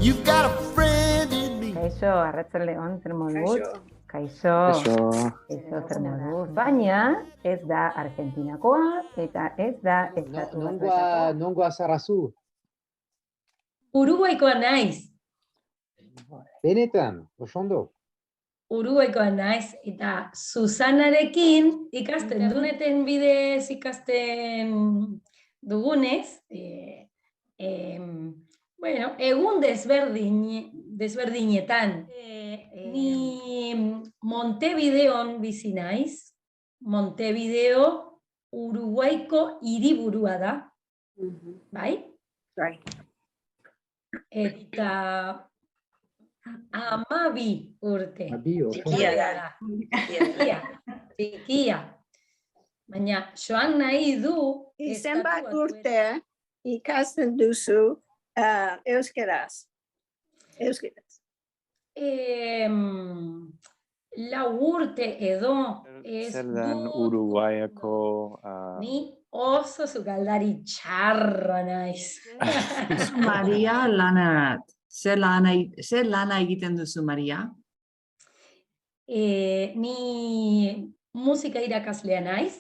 You've got a friend in me. Kaixo, arratsaldeon, zer moduz? Kaixo, zer moduz? Baina ez da Argentinakoa eta ez da Estatu Batuetakoa. Nongoa zarazu? Uruguaikoa naiz. Benetan, osondo. Uruguaikoa naiz eta Susanarekin interneten bidez ikasten dugunez, egun desberdinetan. Ni Montevideon bizi naiz. Montevideo Uruguaiko hiriburua da. Bai? Bai. Eta 12 urte. Txikia. Baina joan nahi du... Zenbat urte ikasten duzu euskaraz? Lau urte edo zer dan Uruguaiako... Ni oso sukaldari txarra naiz. Maria lanat. Zer lana egiten duzu, Maria? Ni musika irakaslea naiz,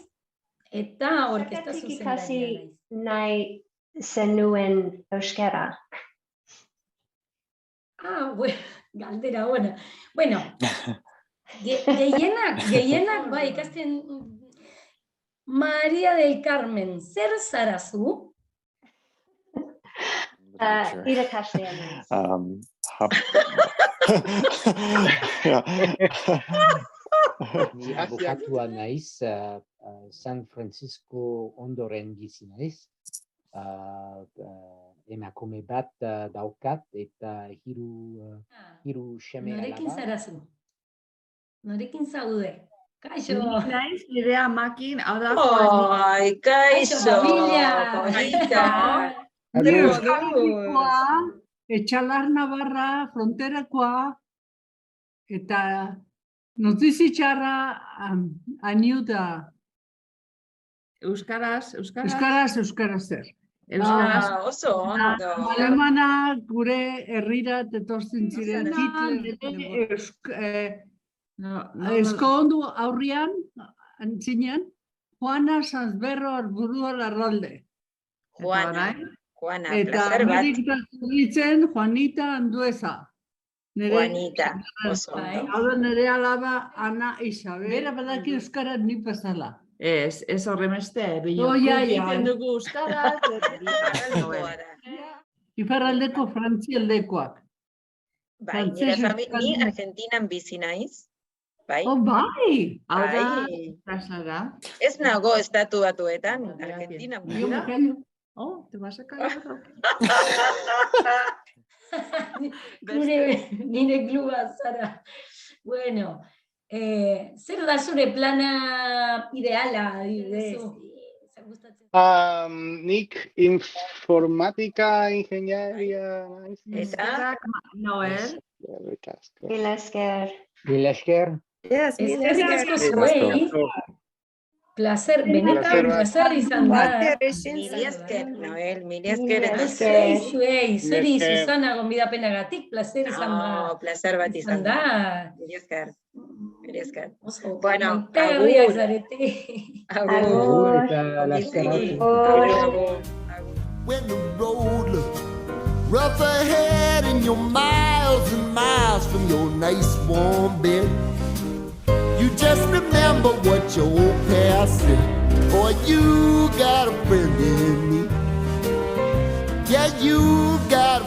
eta orkesta zuzendaria naiz. Nahi zenuen euskara. Galdera ona. Bueno, gehienak bai ikasten Maria del Carmen, zer zarazu? Irakaslea naiz. Ni abokatua naiz, San Francisco ondoren bizi naiz. Emakume bat daukat eta hiru seme alaba. Norekin zarazu? Norekin zaude? Kaixo! Naiz, nire amakin, hau da... Ai, kaixo! Etxalar Navarra, fronterakoa, eta notizi txarra aniuta. Euskaraz zer. Oso ondo. Alemana gure herrirat etortzen ziren Hitler eskondu aurrian, antzinean, Juana Sanzberro Arburua Larralde. Juana, Eta Amerik ditzen Juanita Andueza. Juanita, oso ondo. Hau da nire alaba Ana Isabel. Bera badaki euskaraz ni pasala. Ez horremeste, egiten dugu euskaraz. Iparraldeko frantzialdekoak. Bai, nire familia Argentinan bizi naiz. Bai. Bai! Hau da, Ez nago Estatu Batuetan, Argentinan bizi. Te vas a caer. Nire kluba zara. Bueno, zer da zure plana ideala? Nik informatika ingenieria naiz. Eta? Noel. Mila esker. Placer, benetan placer izan da. Mila esker, Noel, mila esker. Zuri, Susana, gonbidapenagatik, placer izan da. Placer bat izan da. Mila esker. Bueno, Agur. When the road looks rough ahead and you're miles and miles from your nice warm bed, you just remember what your old past said. Boy, you got a friend in me. Yeah, you got a